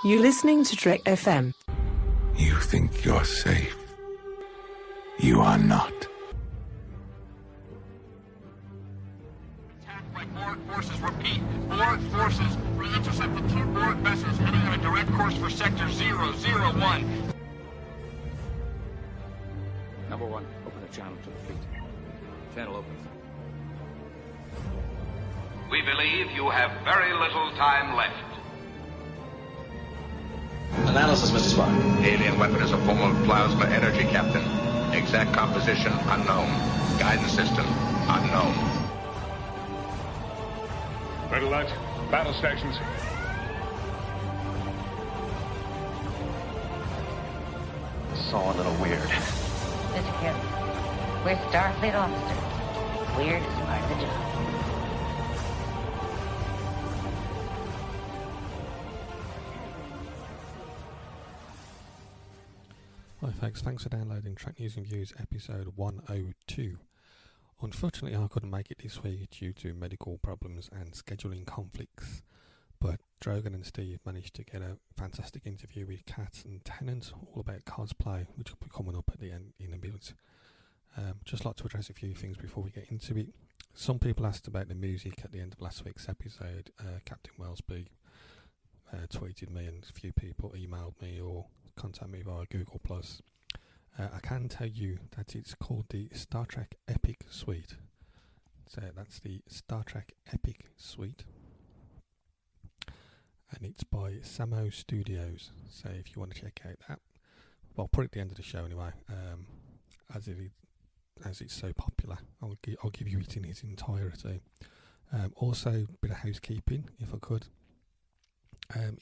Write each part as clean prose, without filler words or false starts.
You're listening to Trek FM. You think you're safe. You are not. Attack by Borg forces, repeat. Borg forces will intercept the two Borg vessels heading on a direct course for Sector 001. Number one, open the channel to the fleet. Channel opens. We believe you have very little time left. Analysis, Mr. Spock. Alien weapon is a form of plasma energy, Captain. Exact composition unknown. Guidance system unknown. Red alert. Battle stations. So a little weird. Mr. Kelly, we're Starfleet officers. Weird is part of the job. Hi folks, thanks for downloading Track News and Views episode 102. Unfortunately I couldn't make it this week due to medical problems and scheduling conflicts, but Drogan and Steve managed to get a fantastic interview with Kat and Tennant all about cosplay, which will be coming up at the end in a bit. Just like to address a few things before we get into it. Some people asked about the music at the end of last week's episode. Captain Wellesby tweeted me and a few people emailed me or contact me via Google+. I can tell you that it's called the Star Trek Epic Suite. So that's the Star Trek Epic Suite. And it's by Samo Studios. So if you want to check out that, well, I'll put it at the end of the show anyway. As it's so popular, I'll give you it in its entirety. Also, a bit of housekeeping, if I could.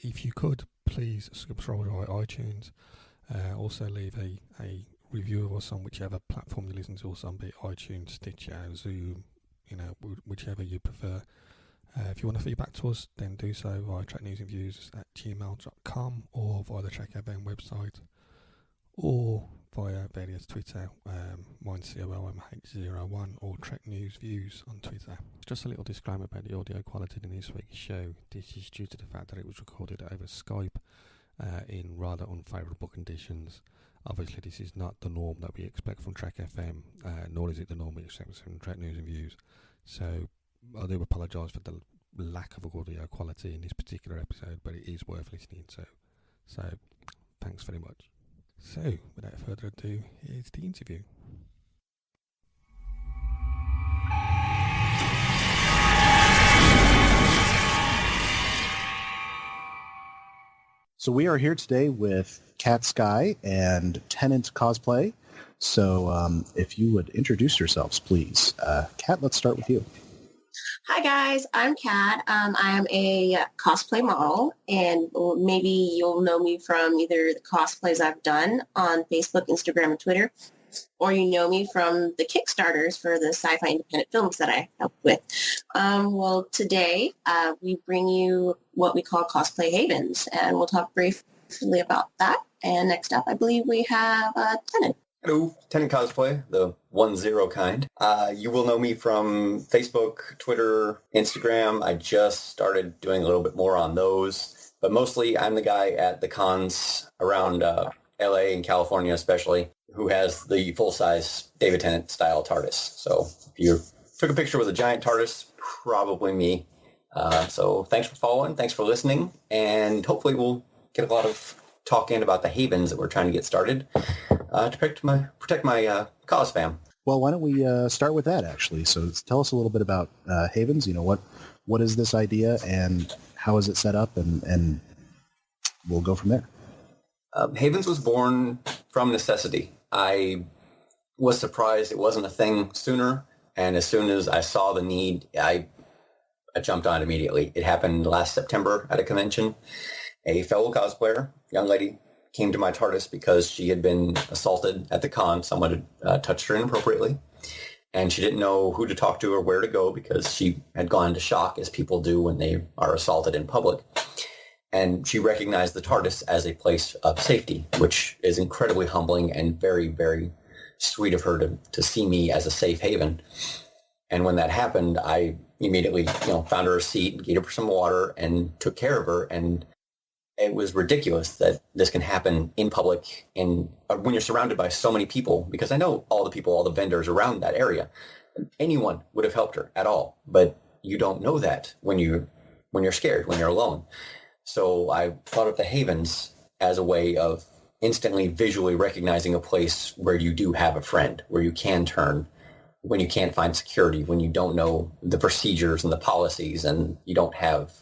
If you could, please subscribe to our iTunes. Also leave a review of us on whichever platform you listen to us on, be it iTunes, Stitcher, Zoom, whichever you prefer. If you want to feedback to us, then do so via tracknewsandviews@gmail.com or via the Trek FM website or via various Twitter, mine's COLMH01 or Trek News Views on Twitter. Just a little disclaimer about the audio quality in this week's show. This is due to the fact that it was recorded over Skype in rather unfavourable conditions. Obviously this is not the norm that we expect from Trek FM, nor is it the norm we expect from Trek News and Views. So I do apologise for the lack of audio quality in this particular episode, but it is worth listening to. So thanks very much. So, without further ado, here's the interview. So we are here today with Kat Sky and Tennant Cosplay. So if you would introduce yourselves, please. Kat, let's start with you. Hi guys, I'm Kat. I'm a cosplay model, and maybe you'll know me from either the cosplays I've done on Facebook, Instagram, and Twitter, or you know me from the Kickstarters for the sci-fi independent films that I helped with. Well, today we bring you what we call Cosplay Havens, and we'll talk briefly about that. And next up, I believe we have Tennant. Hello, Tennant Cosplay, the 1-0 kind. You will know me from Facebook, Twitter, Instagram. I just started doing a little bit more on those. But mostly I'm the guy at the cons around LA and California especially who has the full-size David Tennant style TARDIS. So if you took a picture with a giant TARDIS, probably me. So thanks for following, thanks for listening, and hopefully we'll get a lot of talk in about the havens that we're trying to get started to protect my cause fam. Well, why don't we start with that, actually? So tell us a little bit about havens. What is this idea and how is it set up, and we'll go from there. Havens was born from necessity. I was surprised it wasn't a thing sooner, and as soon as I saw the need, I jumped on it immediately. It happened last September at a convention. A fellow cosplayer, young lady, came to my TARDIS because she had been assaulted at the con. Someone had touched her inappropriately, and she didn't know who to talk to or where to go because she had gone into shock, as people do when they are assaulted in public. And she recognized the TARDIS as a place of safety, which is incredibly humbling and very, very sweet of her to see me as a safe haven. And when that happened, I immediately, found her a seat, gave her some water, and took care of her. And it was ridiculous that this can happen in public and when you're surrounded by so many people, because I know all the people, all the vendors around that area. Anyone would have helped her at all, but you don't know that when you're scared, when you're alone. So I thought of the Havens as a way of instantly visually recognizing a place where you do have a friend, where you can turn when you can't find security, when you don't know the procedures and the policies, and you don't have,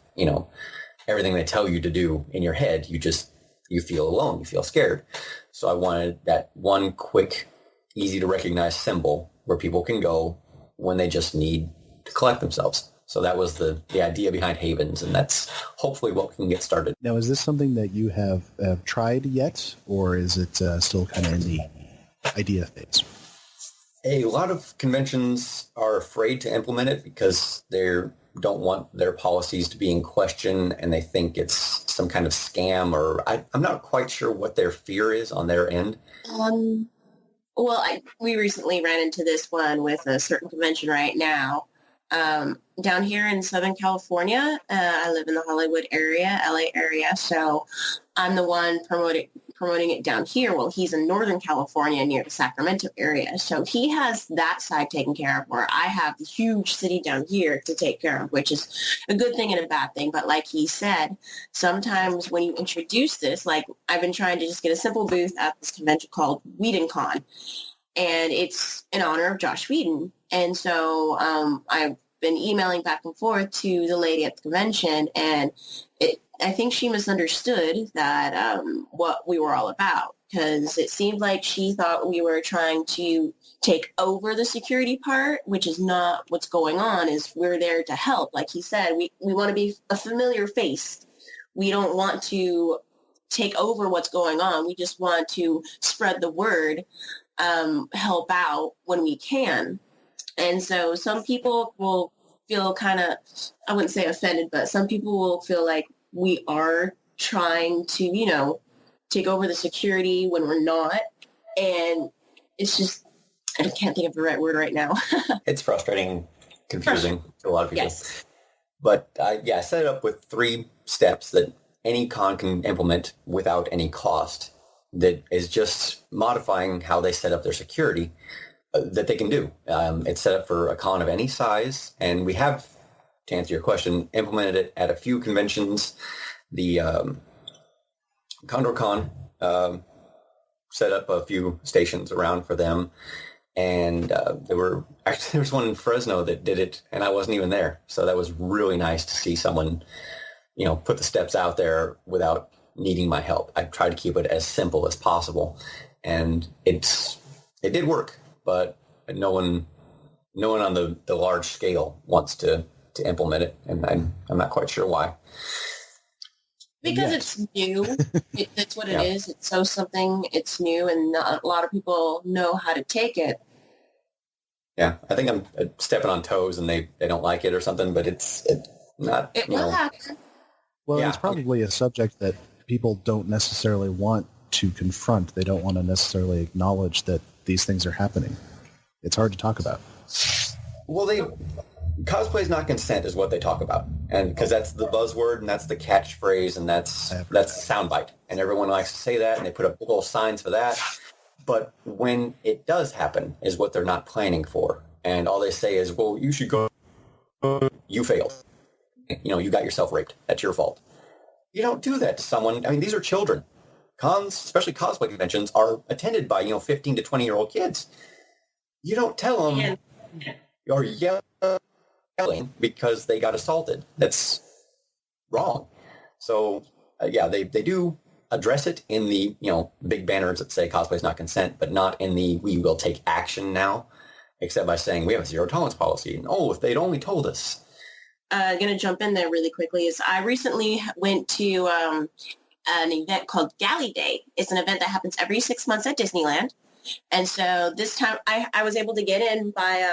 everything they tell you to do in your head. You feel alone, you feel scared. So I wanted that one quick, easy to recognize symbol where people can go when they just need to collect themselves. So that was the idea behind Havens, and that's hopefully what we can get started. Now, is this something that you have tried yet, or is it still kind of in the idea phase? A lot of conventions are afraid to implement it because they don't want their policies to be in question, and they think it's some kind of scam, or I'm not quite sure what their fear is on their end. Well, we recently ran into this one with a certain convention right now. Down here in Southern California, I live in the Hollywood area, LA area, so I'm the one promoting it down here. Well, he's in Northern California near the Sacramento area, so he has that side taken care of, where I have the huge city down here to take care of, which is a good thing and a bad thing. But like he said, sometimes when you introduce this, like I've been trying to just get a simple booth at this convention called WhedonCon, and it's in honor of Josh Whedon. And so I've been emailing back and forth to the lady at the convention, and I think she misunderstood that what we were all about, because it seemed like she thought we were trying to take over the security part, which is not what's going on. Is we're there to help. Like he said, we want to be a familiar face. We don't want to take over what's going on. We just want to spread the word, help out when we can. And so some people will feel kind of, I wouldn't say offended, but some people will feel like we are trying to, take over the security when we're not. And it's just, I can't think of the right word right now. It's frustrating, confusing to a lot of people. Yes. But I set it up with 3 steps that any con can implement without any cost, that is just modifying how they set up their security that they can do. It's set up for a con of any size, and we have, to answer your question, implemented it at a few conventions. The CondorCon set up a few stations around for them, and there was one in Fresno that did it, and I wasn't even there. So that was really nice to see someone, put the steps out there without needing my help. I tried to keep it as simple as possible, and it did work. But no one on the large scale wants to implement it, and I'm not quite sure why. Because it's new. That's what it is. It's it's new, and not a lot of people know how to take it. Yeah, I think I'm stepping on toes, and they don't like it or something, but it's not. It will happen. Well, it's probably a subject that people don't necessarily want to confront. They don't want to necessarily acknowledge that these things are happening. It's hard to talk about. Well, cosplay is not consent is what they talk about, and because that's the buzzword and that's the catchphrase and that's the soundbite, and everyone likes to say that, and they put up big old signs for that. But when it does happen, is what they're not planning for, and all they say is, "Well, you should go. You failed. You got yourself raped. That's your fault." You don't do that to someone. I mean, these are children. Cons, especially cosplay conventions, are attended by 15 to 20-year-old kids. You don't tell them or yelling because they got assaulted. That's wrong. So they do address it in the big banners that say cosplay is not consent, but not in the we will take action now, except by saying we have a zero tolerance policy. And if they'd only told us. Going to jump in there really quickly. Is I recently went to an event called Galley Day. It's an event that happens every 6 months at Disneyland. And so this time I was able to get in by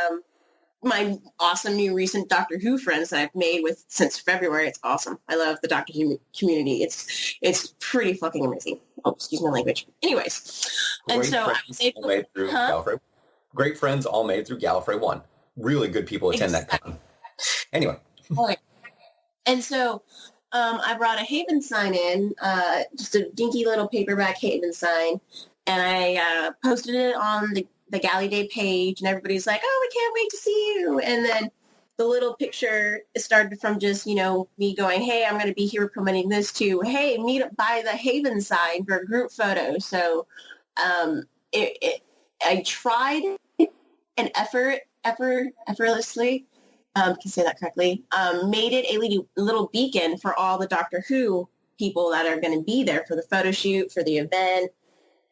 my awesome new recent Doctor Who friends that I've made since February. It's awesome. I love the Doctor Who community. It's pretty fucking amazing. Oh, excuse my language. Anyways. And so I was able to... Great friends all made through Gallifrey 1. Really good people attend that con. Anyway. And so I brought a Haven sign in, just a dinky little paperback Haven sign, and I posted it on the Galley Day page, and everybody's like, oh, we can't wait to see you. And then the little picture started from just, me going, hey, I'm going to be here promoting this, to, hey, meet up by the Haven sign for a group photo. So I tried an effortlessly, can say that correctly, made it a little beacon for all the Doctor Who people that are going to be there for the photo shoot, for the event.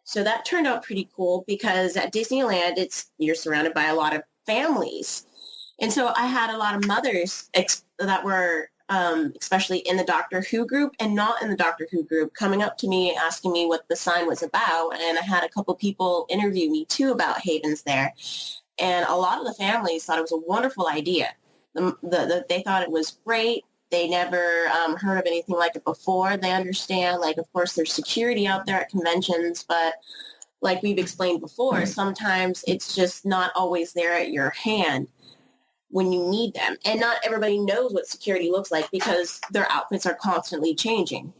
So that turned out pretty cool, because at Disneyland, you're surrounded by a lot of families. And so I had a lot of mothers that were, especially in the Doctor Who group and not in the Doctor Who group, coming up to me, asking me what the sign was about. And I had a couple people interview me too about Havens there. And a lot of the families thought it was a wonderful idea. They thought it was great. They never heard of anything like it before. They understand, of course, there's security out there at conventions, but like we've explained before, sometimes it's just not always there at your hand when you need them. And not everybody knows what security looks like, because their outfits are constantly changing.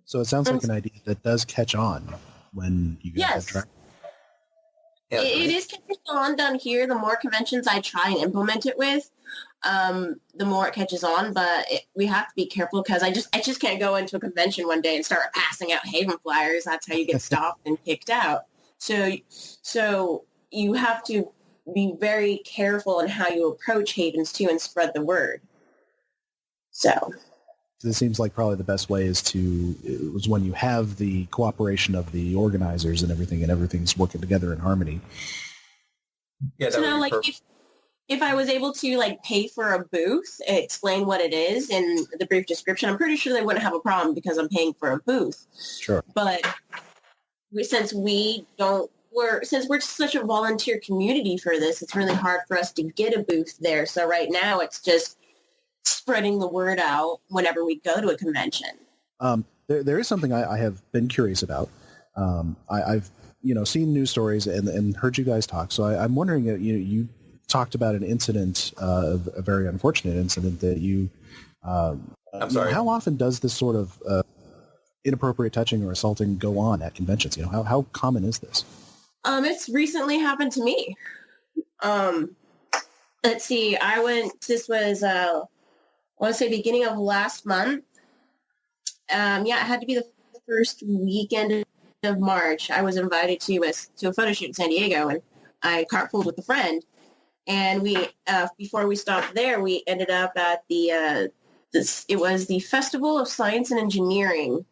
So it sounds like an idea that does catch on when you get that track. It is catching on down here. The more conventions I try and implement it with, the more it catches on. But we have to be careful, because I just can't go into a convention one day and start passing out Haven flyers. That's how you get stopped and kicked out. So you have to be very careful in how you approach Havens too, and spread the word. So it seems like probably the best way is when you have the cooperation of the organizers and everything's working together in harmony. Yeah, so now, if I was able to pay for a booth, explain what it is in the brief description, I'm pretty sure they wouldn't have a problem, because I'm paying for a booth. Sure. But since we're such a volunteer community for this, it's really hard for us to get a booth there. So right now it's just spreading the word out whenever we go to a convention. There is something I have been curious about. I've seen news stories and heard you guys talk. So I'm wondering, you talked about an incident, a very unfortunate incident that you. I'm sorry. How often does this sort of inappropriate touching or assaulting go on at conventions? How common is this? It's recently happened to me. Let's see. This was, I want to say beginning of last month. It had to be the first weekend of March. I was invited to a photo shoot in San Diego, and I carpooled with a friend. And we, before we stopped there, we ended up at it was the Festival of Science and Engineering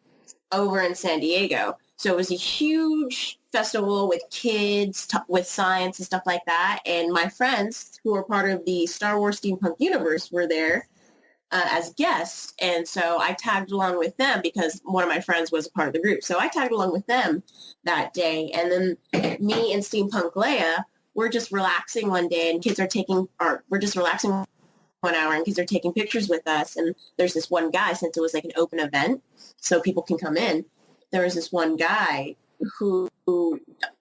over in San Diego. So it was a huge festival with kids, with science and stuff like that. And my friends, who were part of the Star Wars Steampunk universe, were there as guests. And so I tagged along with them, because one of my friends was a part of the group. So I tagged along with them that day. And then me and Steampunk Leia, we're just relaxing one day, and we're just relaxing 1 hour, and kids are taking pictures with us. And there's this one guy, since it was an open event, so people can come in. There was this one guy who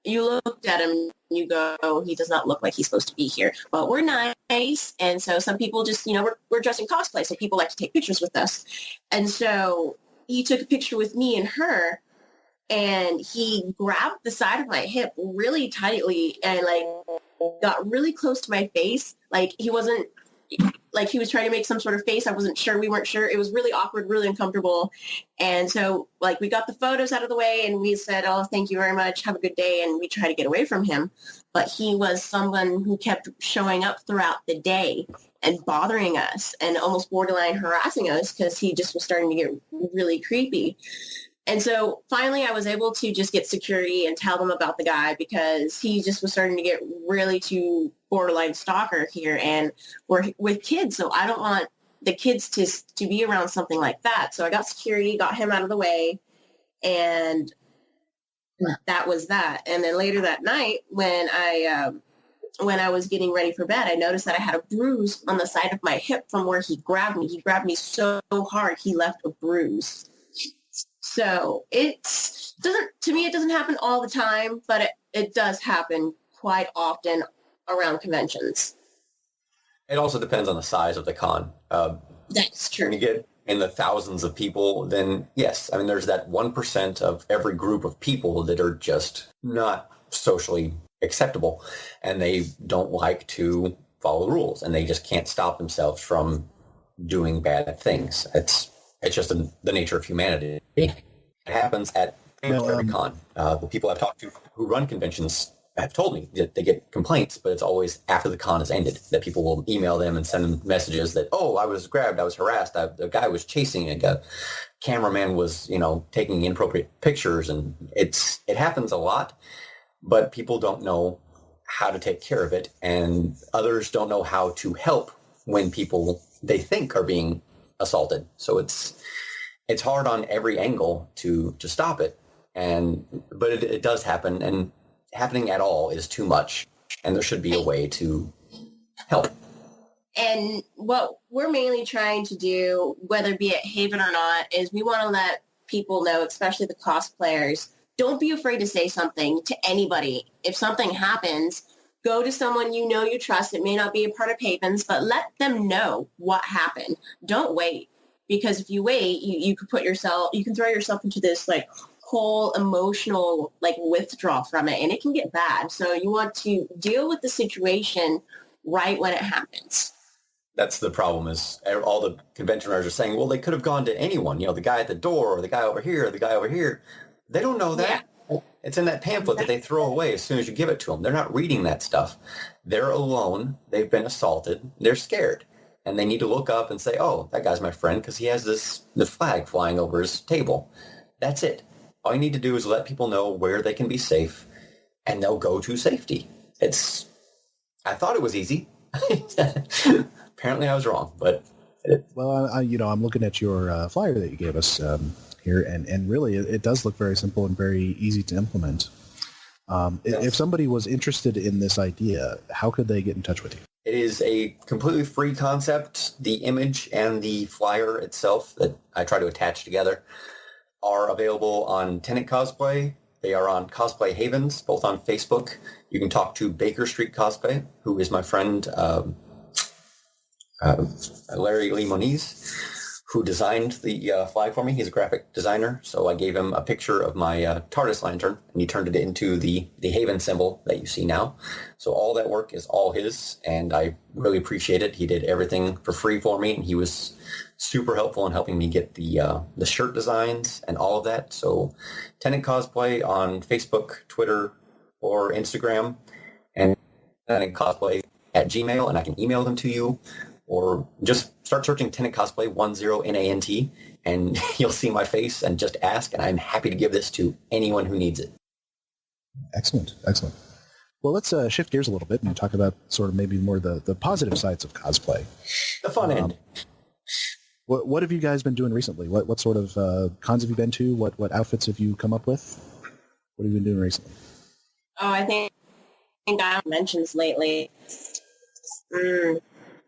you looked at him and you go, oh, he does not look like he's supposed to be here. But we're nice. And so some people just, we're dressed in cosplay, so people like to take pictures with us. And so he took a picture with me and her, and he grabbed the side of my hip really tightly and got really close to my face. He wasn't, he was trying to make some sort of face. I wasn't sure. We weren't sure. It was really awkward, really uncomfortable. And so we got the photos out of the way, and we said, oh, thank you very much. Have a good day. And we tried to get away from him. But he was someone who kept showing up throughout the day and bothering us and almost borderline harassing us, because he just was starting to get really creepy. And so finally I was able to just get security and tell them about the guy, because he just was starting to get really too borderline stalker here, and we're with kids. So I don't want the kids to be around something like that. So I got security, got him out of the way, and that was that. And then later that night, when I was getting ready for bed, I noticed that I had a bruise on the side of my hip from where he grabbed me. He grabbed me so hard, he left a bruise. So it doesn't happen all the time, but it does happen quite often around conventions. It also depends on the size of the con. That's true. in the thousands of people, then yes, I mean, there's that 1% of every group of people that are just not socially acceptable, and they don't like to follow the rules, and they just can't stop themselves from doing bad things. It's just the nature of humanity. It happens at every con. The people I've talked to who run conventions have told me that they get complaints, but it's always after the con has ended that people will email them and send them messages that, oh, I was grabbed, I was harassed, the guy was chasing, a cameraman was, taking inappropriate pictures, and it happens a lot, but people don't know how to take care of it, and others don't know how to help when people they think are being assaulted. So it's hard on every angle to stop it, but it does happen, and happening at all is too much, and there should be a way to help. And what we're mainly trying to do, whether be it Haven or not, is we want to let people know, especially the cosplayers, don't be afraid to say something to anybody. If something happens, go to someone you trust. It may not be a part of Havens, but let them know what happened. Don't wait, because if you wait, you can throw yourself into this whole emotional withdrawal from it, and it can get bad. So you want to deal with the situation right when it happens. That's the problem, is all the convention runners are saying, well, they could have gone to anyone, the guy at the door, or the guy over here, or the guy over here. They don't know that. Yeah. It's in that pamphlet that they throw away as soon as you give it to them. They're not reading that stuff. They're alone. They've been assaulted. They're scared. And they need to look up and say, oh, that guy's my friend because he has the flag flying over his table. That's it. All you need to do is let people know where they can be safe, and they'll go to safety. I thought it was easy. Apparently I was wrong, but... Well, I'm looking at your flyer that you gave us here, and really it does look very simple and very easy to implement. Yes. If somebody was interested in this idea, how could they get in touch with you? It is a completely free concept. The image and the flyer itself that I try to attach together are available on Tenant Cosplay. They are on Cosplay Havens, both on Facebook. You can talk to Baker Street Cosplay, who is my friend Larry Lee Moniz, who designed the flag for me. He's a graphic designer, so I gave him a picture of my TARDIS lantern, and he turned it into the Haven symbol that you see now. So all that work is all his, and I really appreciate it. He did everything for free for me, and he was super helpful in helping me get the shirt designs and all of that. So Tenant Cosplay on Facebook, Twitter, or Instagram, and Tenant Cosplay at Gmail, and I can email them to you. Or just start searching Tenant Cosplay 10NANT, and you'll see my face, and just ask, and I'm happy to give this to anyone who needs it. Excellent. Well, let's shift gears a little bit and talk about sort of maybe more the positive sides of cosplay. The fun end. What have you guys been doing recently? What sort of cons have you been to? What outfits have you come up with? What have you been doing recently? Oh, I think I mentions lately.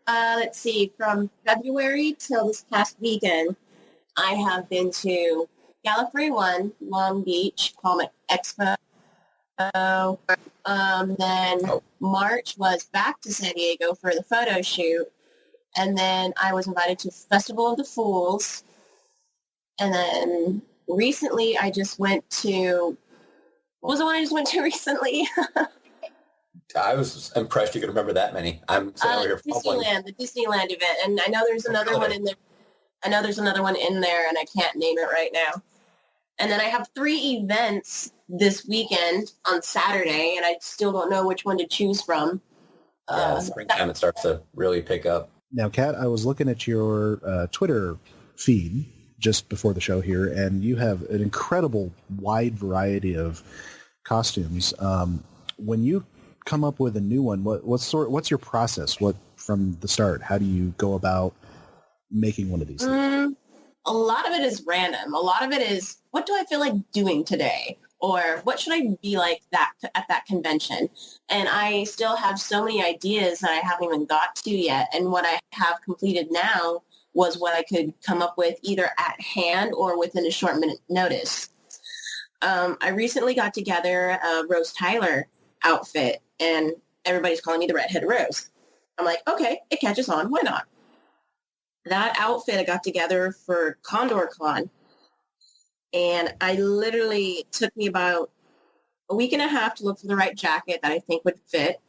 Let's see, from February till this past weekend, I have been to Gallifrey 1, Long Beach, Comic Expo. Then March was back to San Diego for the photo shoot. And then I was invited to Festival of the Fools. And then recently I just went to, what was the one I just went to recently? I was impressed you could remember that many. I'm sitting over here Disneyland, the Disneyland event. And I know there's another one in there. And I can't name it right now. And then I have 3 events this weekend on Saturday, and I still don't know which one to choose from. Springtime it starts to really pick up. Now, Kat, I was looking at your Twitter feed just before the show here, and you have an incredible wide variety of costumes. When you come up with a new one, what's your process? What from the start? How do you go about making one of these things? A lot of it is random. A lot of it is, what do I feel like doing today? Or what should I be like at that convention? And I still have so many ideas that I haven't even got to yet. And what I have completed now was what I could come up with either at hand or within a short minute notice. I recently got together a Rose Tyler outfit, and everybody's calling me the Redhead Rose. I'm like, okay, it catches on. Why not? that outfit I got together for Condor Con. And I literally took me about a week and a half to look for the right jacket that I think would fit.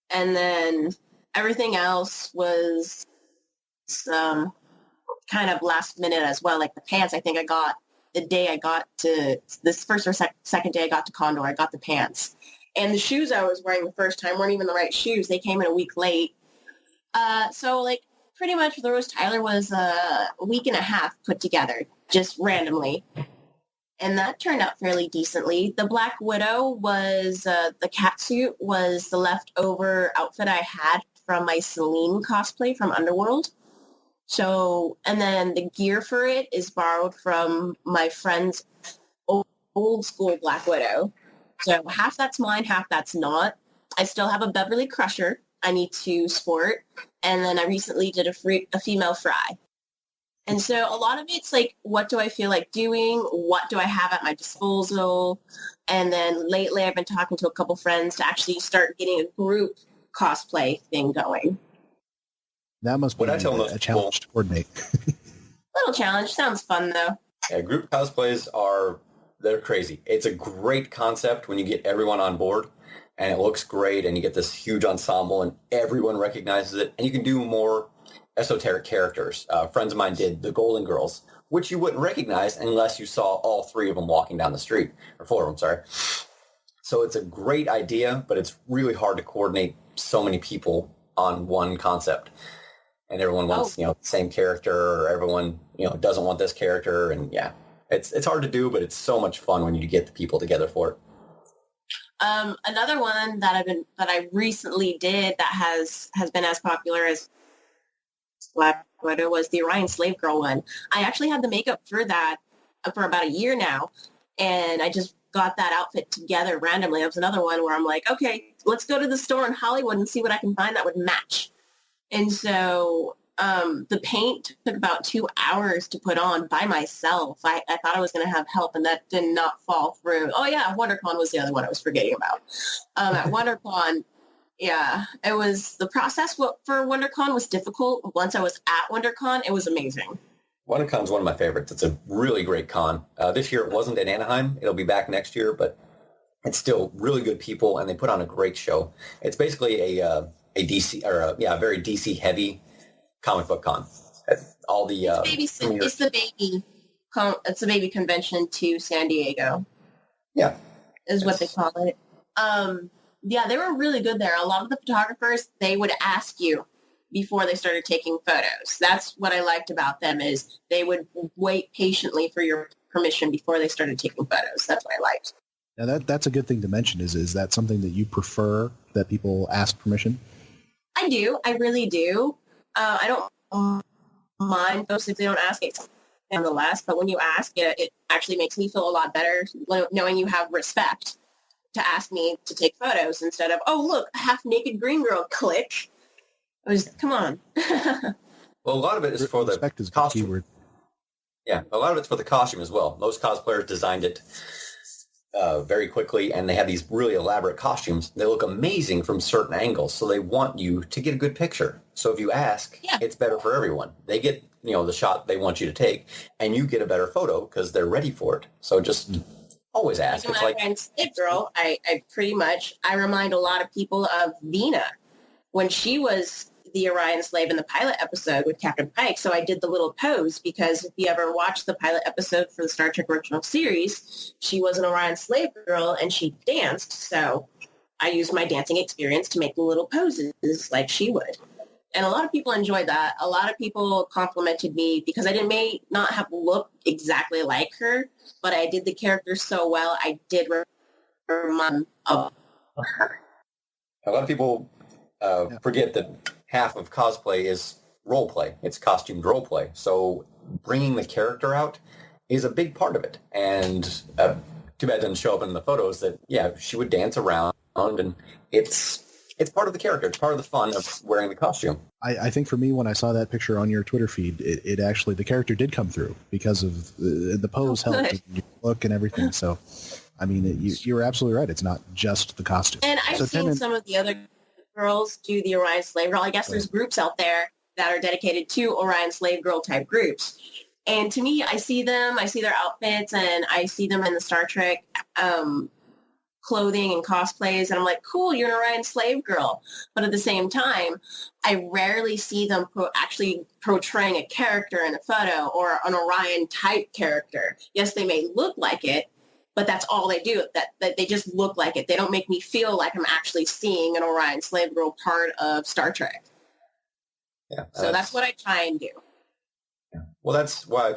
And then everything else was kind of last minute as well. Like the pants, I think I got the day I got to this first or second day I got to Condor, I got the pants. And the shoes I was wearing the first time weren't even the right shoes. They came in a week late. So like pretty much the Rose Tyler was a week and a half put together just randomly. And that turned out fairly decently. The Black Widow was, the catsuit was the leftover outfit I had from my Celine cosplay from Underworld. So, and then the gear for it is borrowed from my friend's old school Black Widow. So half that's mine, half that's not. I still have a Beverly Crusher I need to sport. And then I recently did a female Fry. And so a lot of it's like, what do I feel like doing? What do I have at my disposal? And then lately I've been talking to a couple friends to actually start getting a group cosplay thing going. That must be a challenge to coordinate. Little challenge. Sounds fun, though. Yeah, group cosplays they're crazy. It's a great concept when you get everyone on board and it looks great and you get this huge ensemble and everyone recognizes it and you can do more esoteric characters. Friends of mine did the Golden Girls, which you wouldn't recognize unless you saw all three of them walking down the street, or four of them, sorry. So it's a great idea, but it's really hard to coordinate so many people on one concept. And everyone wants, the same character, or everyone, doesn't want this character. And yeah, it's hard to do, but it's so much fun when you get the people together for it. Another one that I recently did that has been as popular as Black Widow was the Orion Slave Girl one. I actually had the makeup for that for about a year now, and I just got that outfit together randomly. That was another one where I'm like, okay, let's go to the store in Hollywood and see what I can find that would match. And so the paint took about 2 hours to put on by myself. I thought I was going to have help, and that did not fall through. Oh, yeah, WonderCon was the other one I was forgetting about. At WonderCon, yeah, it was the process for WonderCon was difficult. Once I was at WonderCon, it was amazing. WonderCon is one of my favorites. It's a really great con. This year it wasn't in Anaheim. It'll be back next year, but it's still really good people, and they put on a great show. It's basically a DC a very DC heavy comic book con. All the it's the baby convention to San Diego. Yeah, is what they call it. Yeah, they were really good there. A lot of the photographers, they would ask you before they started taking photos. That's what I liked about them, is they would wait patiently for your permission before they started taking photos. That's what I liked. Now that's a good thing to mention. Is that something that you prefer, that people ask permission? I do. I really do. I don't mind those if they don't ask it nonetheless, but when you ask it actually makes me feel a lot better knowing you have respect to ask me to take photos instead of, oh, look, a half-naked green girl, click. Come on. Well, a lot of it is for the costume. Keyword. Yeah, a lot of it's for the costume as well. Most cosplayers designed it very quickly, and they have these really elaborate costumes. They look amazing from certain angles, so they want you to get a good picture. So if you ask, it's better for everyone. They get, the shot they want you to take, and you get a better photo because they're ready for it. So just always ask. It's like Slave Girl. I pretty much remind a lot of people of Vina when she was the Orion slave in the pilot episode with Captain Pike. So I did the little pose because if you ever watched the pilot episode for the Star Trek original series, she was an Orion slave girl and she danced. So I used my dancing experience to make the little poses like she would. And a lot of people enjoyed that. A lot of people complimented me because I may not have looked exactly like her, but I did the character so well, I did remind of her. A lot of people forget that half of cosplay is role play. It's costumed role play. So bringing the character out is a big part of it. And too bad it doesn't show up in the photos that, she would dance around, and it's part of the character. It's part of the fun of wearing the costume. I think for me, when I saw that picture on your Twitter feed, it actually, the character did come through because of the pose helped, and your look and everything. So, I mean, you're absolutely right. It's not just the costume. And I've seen some of the other girls do the Orion Slave Girl. I guess there's groups out there that are dedicated to Orion Slave Girl type groups. And to me, I see them, I see their outfits, and I see them in the Star Trek clothing and cosplays, and I'm like, cool, you're an Orion Slave Girl. But at the same time, I rarely see them actually portraying a character in a photo or an Orion type character. Yes, they may look like it, but that's all they do. That they just look like it. They don't make me feel like I'm actually seeing an Orion Slave Girl part of Star Trek. Yeah, so that's what I try and do. Well, that's why I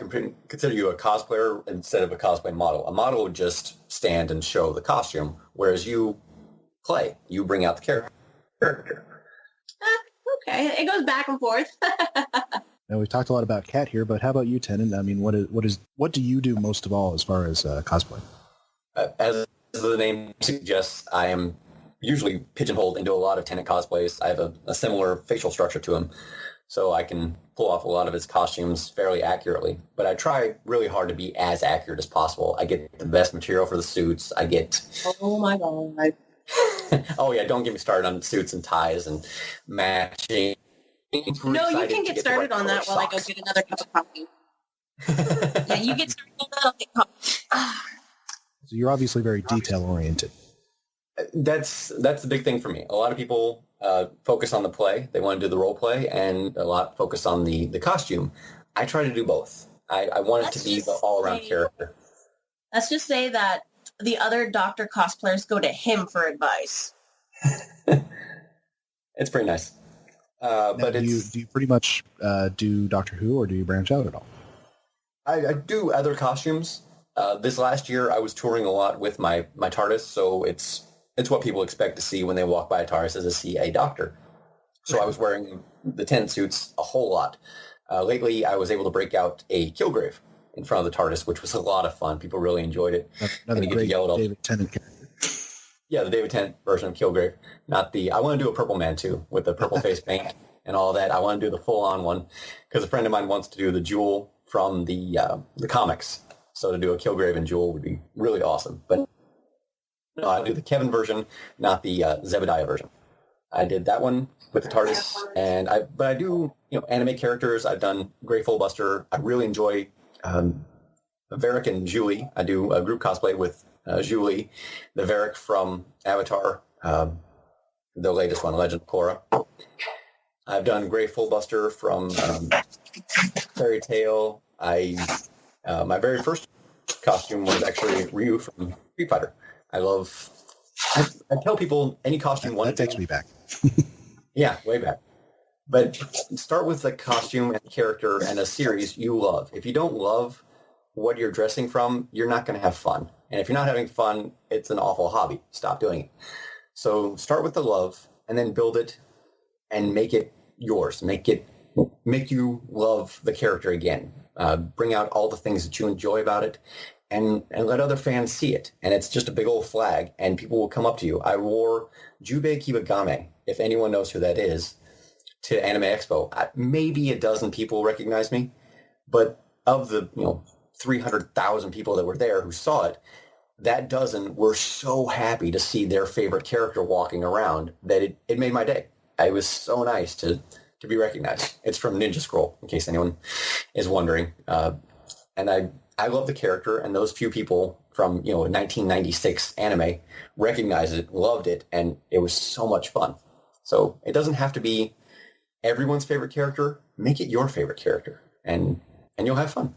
consider you a cosplayer instead of a cosplay model. A model would just stand and show the costume, whereas you play. You bring out the character. Okay, it goes back and forth. Now, we've talked a lot about Kat here, but how about you, Tennant? I mean, what do you do most of all as far as cosplay? As the name suggests, I am usually pigeonholed into a lot of Tennant cosplays. I have a similar facial structure to him, so I can pull off a lot of his costumes fairly accurately. But I try really hard to be as accurate as possible. I get the best material for the suits. I get... Oh, my God. Oh, yeah, don't get me started on suits and ties and matching. No, you can get started on that while I go get another cup of coffee. Yeah, you get started on that, I'll get coffee. So you're obviously very detail-oriented. That's the big thing for me. A lot of people focus on the play. They want to do the role play, and a lot focus on the costume. I try to do both. I want it to be the all-around character. Let's just say that the other Doctor cosplayers go to him for advice. It's pretty nice. But do you pretty much do Doctor Who, or do you branch out at all? I do other costumes. This last year, I was touring a lot with my TARDIS, so it's what people expect to see when they walk by a TARDIS, is to see a doctor. So I was wearing the tent suits a whole lot. Lately, I was able to break out a Kilgrave in front of the TARDIS, which was a lot of fun. People really enjoyed it. Another great David Tennant character. Yeah, the David Tennant version of Kilgrave. Not the... I want to do a purple man, too, with the purple face paint and all that. I want to do the full-on one, because a friend of mine wants to do the Jewel from the comics. So to do a Kilgrave and Jewel would be really awesome. But no, I do the Kevin version, not the Zebediah version. I did that one with the TARDIS, but I do anime characters. I've done Grey Fullbuster. I really enjoy Varric and Julie. I do a group cosplay with Julie, the Varric from Avatar, the latest one, Legend of Korra. I've done Grey Fullbuster from Fairy Tail. My very first costume was actually Ryu from Street Fighter. I tell people any costume that takes me back. Yeah, way back. But start with the costume and character and a series you love. If you don't love what you're dressing from, you're not going to have fun. And if you're not having fun, it's an awful hobby. Stop doing it. So start with the love and then build it and make it yours. Make you love the character again. Bring out all the things that you enjoy about it, and let other fans see it. And it's just a big old flag, and people will come up to you. I wore Jubei Kibagame, if anyone knows who that is, to Anime Expo. Maybe a dozen people recognize me, but of the 300,000 people that were there who saw it, that dozen were so happy to see their favorite character walking around that it made my day. It was so nice to be recognized. It's from Ninja Scroll, in case anyone is wondering. And I love the character, and those few people from 1996 anime recognized it, loved it, and it was so much fun. So it doesn't have to be everyone's favorite character. Make it your favorite character, and you'll have fun.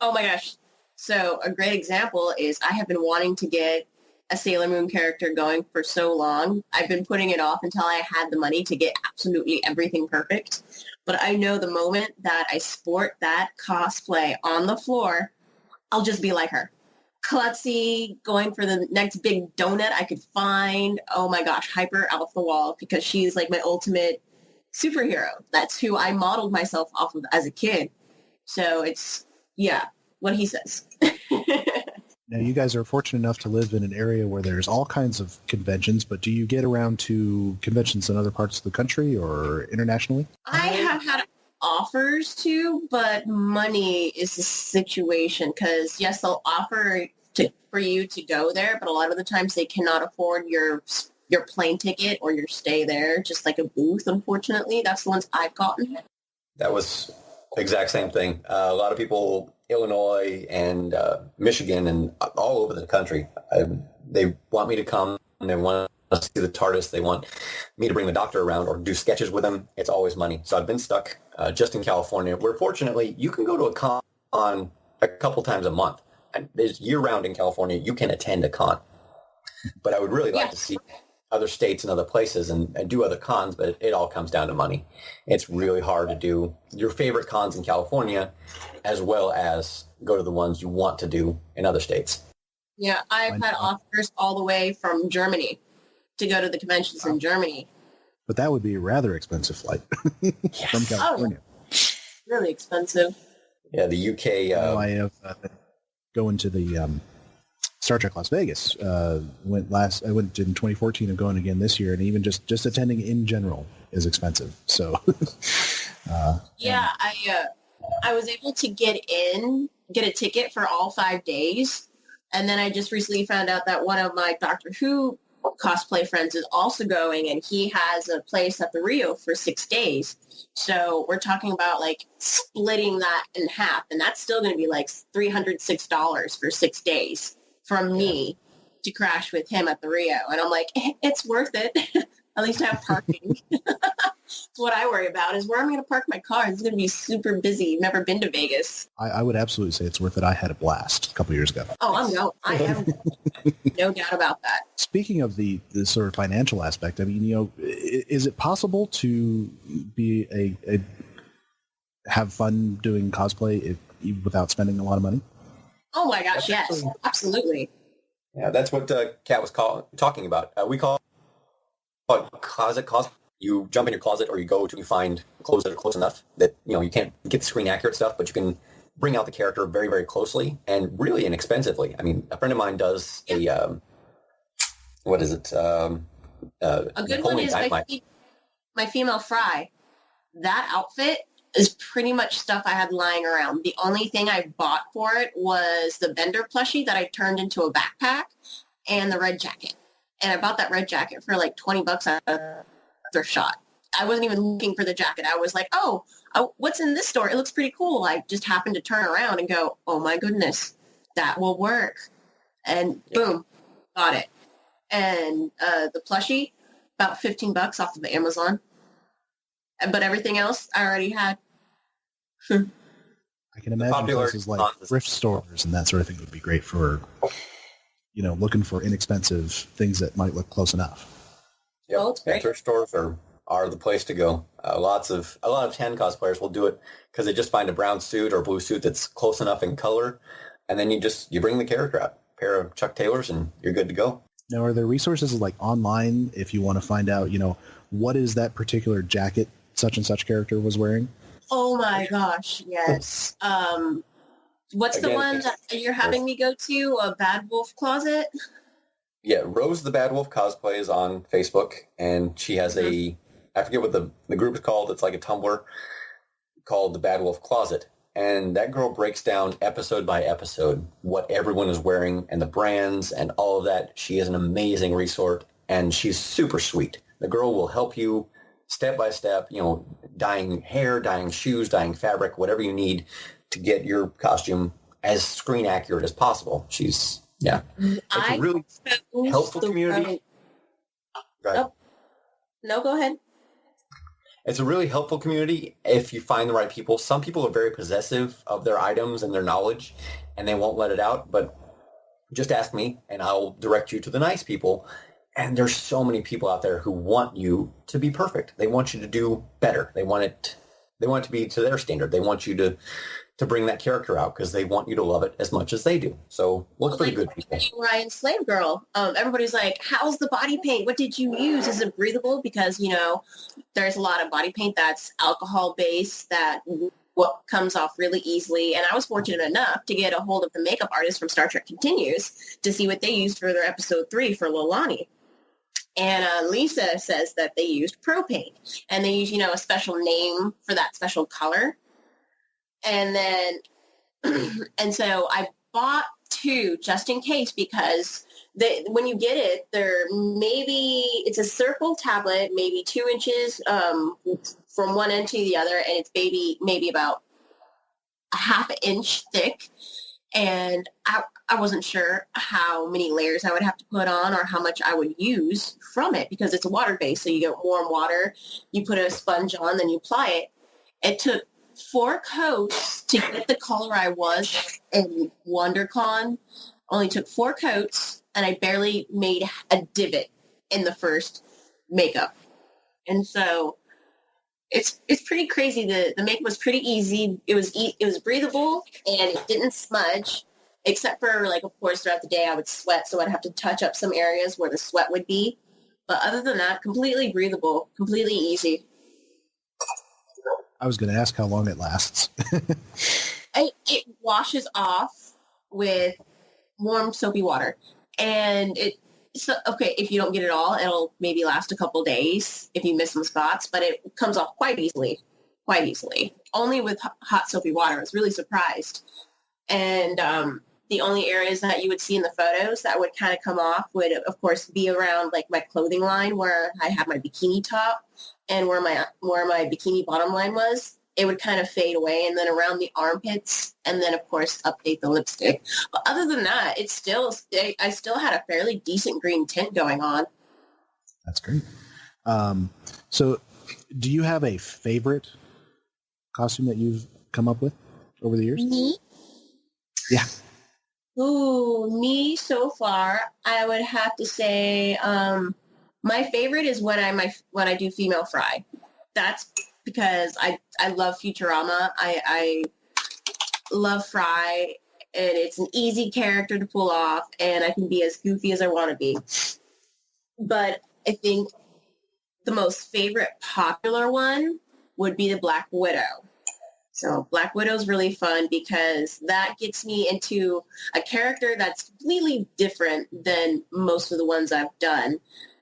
Oh my gosh. So a great example is I have been wanting to get a Sailor Moon character going for so long. I've been putting it off until I had the money to get absolutely everything perfect. But I know the moment that I sport that cosplay on the floor, I'll just be like her. Klutzy, going for the next big donut I could find. Oh my gosh, hyper off the wall, because she's like my ultimate superhero. That's who I modeled myself off of as a kid. So it's, yeah, what he says. Now, you guys are fortunate enough to live in an area where there's all kinds of conventions, but do you get around to conventions in other parts of the country or internationally? I have had offers to, but money is the situation, because, yes, they'll offer for you to go there, but a lot of the times they cannot afford your your plane ticket or your stay there, just like a booth, unfortunately. That's the ones I've gotten. That was exact same thing. A lot of people, Illinois and Michigan and all over the country, they want me to come and they want to see the TARDIS. They want me to bring the Doctor around or do sketches with him. It's always money. So I've been stuck just in California, where fortunately you can go to a con a couple times a month. And there's year-round in California, you can attend a con. But I would really like to see other states and other places and do other cons, but it all comes down to money. It's really hard to do your favorite cons in California as well as go to the ones you want to do in other states. Yeah, I've had offers all the way from Germany to go to the conventions in Germany. But that would be a rather expensive flight from California. Oh, really expensive. Yeah, the UK... I have going to the Star Trek Las Vegas. I went in 2014. I'm going again this year, and even just attending in general is expensive. So, I was able to get a ticket for all 5 days, and then I just recently found out that one of my Doctor Who cosplay friends is also going, and he has a place at the Rio for 6 days. So we're talking about like splitting that in half, and that's still going to be like $306 for 6 days from me to crash with him at the Rio. And I'm like, it's worth it. At least I have parking. That's what I worry about, is where I'm going to park my car. It's going to be super busy. Never been to Vegas. I would absolutely say it's worth it. I had a blast a couple years ago. Oh, I am. No doubt about that. Speaking of the sort of financial aspect, I mean, is it possible to be have fun doing cosplay without spending a lot of money? Oh my gosh, yes, absolutely. Yeah, that's what Kat was talking about. We call it closet cosplay. You jump in your closet, or you find clothes that are close enough that you can't get the screen accurate stuff, but you can bring out the character very, very closely and really inexpensively. I mean, a friend of mine does a what is it? A good one is my female Fry. That outfit is pretty much stuff I had lying around. The only thing I bought for it was the Bender plushie that I turned into a backpack and the red jacket. And I bought that red jacket for like $20 at a thrift shop. I wasn't even looking for the jacket. I was like, oh, what's in this store? It looks pretty cool. I just happened to turn around and go, oh my goodness, that will work. And boom, got it. And the plushie, about $15 off of Amazon. But everything else I already had. I can imagine places like thrift stores and that sort of thing would be great for, looking for inexpensive things that might look close enough. Yeah, thrift stores are the place to go. A lot of tan cosplayers will do it because they just find a brown suit or a blue suit that's close enough in color, and then you bring the character out, a pair of Chuck Taylors, and you're good to go. Now, are there resources like online if you want to find out, what is that particular jacket such and such character was wearing? Oh my gosh, yes. What's the one that you're having me go to? A Bad Wolf Closet? Yeah, Rose the Bad Wolf cosplay is on Facebook, and she has I forget what the group is called. It's like a Tumblr called the Bad Wolf Closet. And that girl breaks down episode by episode what everyone is wearing and the brands and all of that. She is an amazing resource, and she's super sweet. The girl will help you step by step, dyeing hair, dyeing shoes, dyeing fabric, whatever you need to get your costume as screen accurate as possible. It's a really helpful community. Oh. No, go ahead. It's a really helpful community if you find the right people. Some people are very possessive of their items and their knowledge, and they won't let it out. But just ask me, and I'll direct you to the nice people. And there's so many people out there who want you to be perfect. They want you to do better. They want it to be to their standard. They want you to bring that character out because they want you to love it as much as they do. So look for the good people. Ryan Slave Girl. Everybody's like, how's the body paint? What did you use? Is it breathable? Because, there's a lot of body paint that's alcohol-based that what comes off really easily. And I was fortunate enough to get a hold of the makeup artist from Star Trek Continues to see what they used for their episode 3 for Lolani. And Lisa says that they used propane. And they use, a special name for that special color. And then, and so I bought 2 just in case because when you get it, it's a circle tablet, maybe 2 inches from one end to the other, and it's maybe about a half an inch thick. And I wasn't sure how many layers I would have to put on or how much I would use from it because it's a water-based. So you get warm water, you put a sponge on, then you apply it. It took 4 coats to get the color I was in WonderCon. Only took 4 coats, and I barely made a divot in the first makeup. And so it's pretty crazy. The makeup was pretty easy. It was breathable, and it didn't smudge, except for, like, of course, throughout the day I would sweat, so I'd have to touch up some areas where the sweat would be. But other than that, completely breathable, completely easy. I was going to ask how long it lasts. It washes off with warm soapy water, and if you don't get it all, it'll maybe last a couple days if you miss some spots, but it comes off quite easily only with hot soapy water. I was really surprised. And the only areas that you would see in the photos that would kind of come off would, of course, be around like my clothing line where I have my bikini top and where my bikini bottom line was. It would kind of fade away, and then around the armpits, and then, of course, update the lipstick. But other than that, I still had a fairly decent green tint going on. That's great. So do you have a favorite costume that you've come up with over the years? Me? Yeah. Ooh, me so far, I would have to say my favorite is when I do female Fry. That's because I love Futurama. I love Fry, and it's an easy character to pull off, and I can be as goofy as I want to be. But I think the most favorite popular one would be the Black Widow. So Black Widow's really fun because that gets me into a character that's completely different than most of the ones I've done,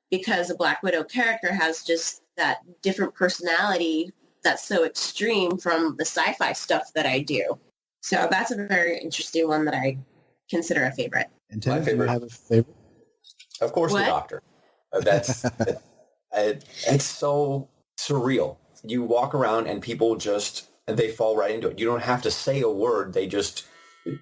because the Black Widow character has just that different personality that's so extreme from the sci-fi stuff that I do. So that's a very interesting one that I consider a favorite. And Tim, do you have a favorite? Of course, What? the Doctor. That's it's so surreal. You walk around and people they fall right into it. You don't have to say a word. They just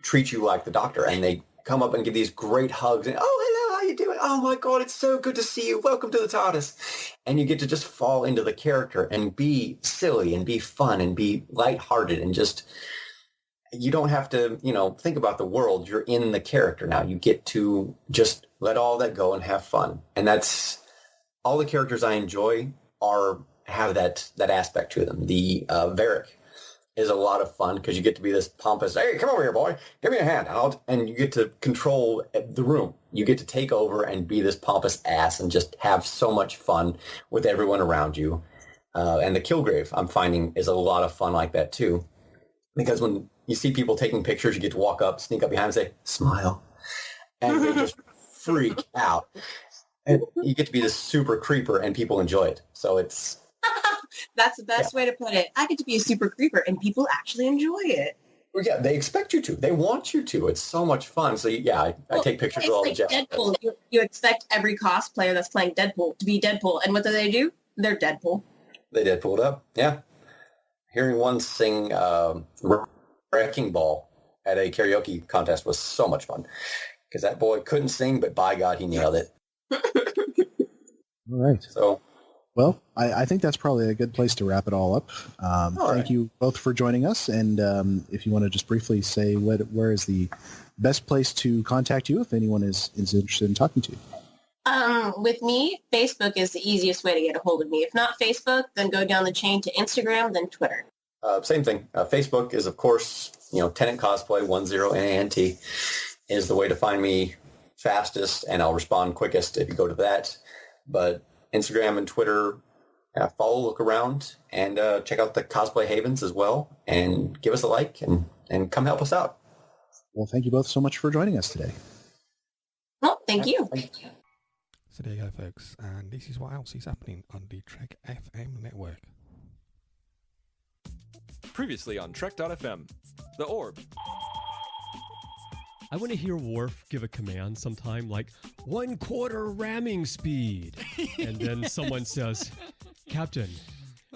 treat you like the Doctor, and they come up and give these great hugs and, oh, hello, how you doing? Oh my God, it's so good to see you. Welcome to the TARDIS. And you get to just fall into the character and be silly and be fun and be lighthearted and just, you don't have to, think about the world. You're in the character now. You get to just let all that go and have fun. And that's all the characters I enjoy have that aspect to them. The Varric is a lot of fun because you get to be this pompous, hey, come over here, boy, give me a hand, and you get to control the room. You get to take over and be this pompous ass and just have so much fun with everyone around you. And the Kilgrave, I'm finding, is a lot of fun like that too, because when you see people taking pictures, you get to walk up, sneak up behind and say, smile, and they just freak out. And you get to be this super creeper, and people enjoy it. So it's... That's the best way to put it. I get to be a super creeper, and people actually enjoy it. Well, yeah, they expect you to. They want you to. It's so much fun. So, I take pictures of all the Jets. Deadpool. You expect every cosplayer that's playing Deadpool to be Deadpool. And what do? They're Deadpool. They Deadpooled up, yeah. Hearing one sing Wrecking Ball at a karaoke contest was so much fun. Because that boy couldn't sing, but by God, he nailed it. All right. So... Well, I think that's probably a good place to wrap it all up. Thank you both for joining us. And if you want to just briefly say where is the best place to contact you if anyone is interested in talking to you? With me, Facebook is the easiest way to get a hold of me. If not Facebook, then go down the chain to Instagram, then Twitter. Same thing. Facebook is, of course, Tenant Cosplay, 10NANT is the way to find me fastest, and I'll respond quickest if you go to that. But Instagram and Twitter, follow, look around, and check out the Cosplay Havens as well, and give us a like, and come help us out. Well, thank you both so much for joining us today. Well, thank you. So there you go, folks, and this is what else is happening on the Trek FM network. Previously on Trek.fm, The Orb. I want to hear Worf give a command sometime like 1/4 ramming speed. And then someone says, Captain,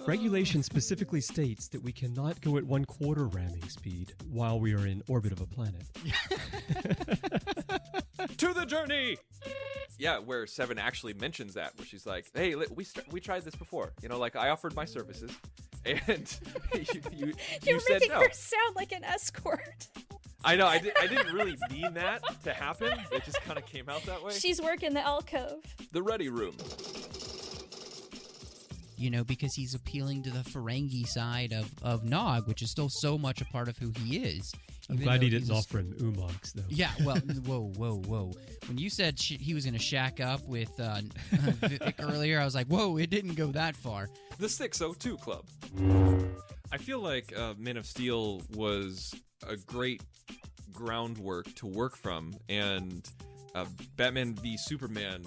regulation specifically states that we cannot go at 1/4 ramming speed while we are in orbit of a planet. To the journey! Yeah, where Seven actually mentions that, where she's like, hey, we tried this before. You know, like, I offered my services, and you You're said making no. her sound like an escort. I know, I didn't really mean that to happen. It just kind of came out that way. She's working the alcove. The ready room. You know, because he's appealing to the Ferengi side of Nog, which is still so much a part of who he is. I'm glad he didn't offer him Umox, though. Yeah, well, whoa. When you said he was going to shack up with Vic earlier, I was like, whoa, it didn't go that far. The 602 Club. I feel like Man of Steel was a great groundwork to work from, and Batman v Superman,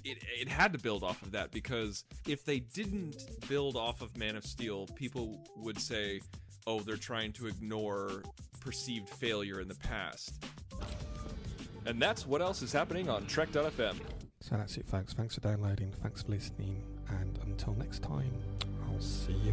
it had to build off of that, because if they didn't build off of Man of Steel, people would say, oh, they're trying to ignore perceived failure in the past. And that's what else is happening on Trek.fm. So that's it, folks. Thanks for downloading, thanks for listening, and until next time, I'll see you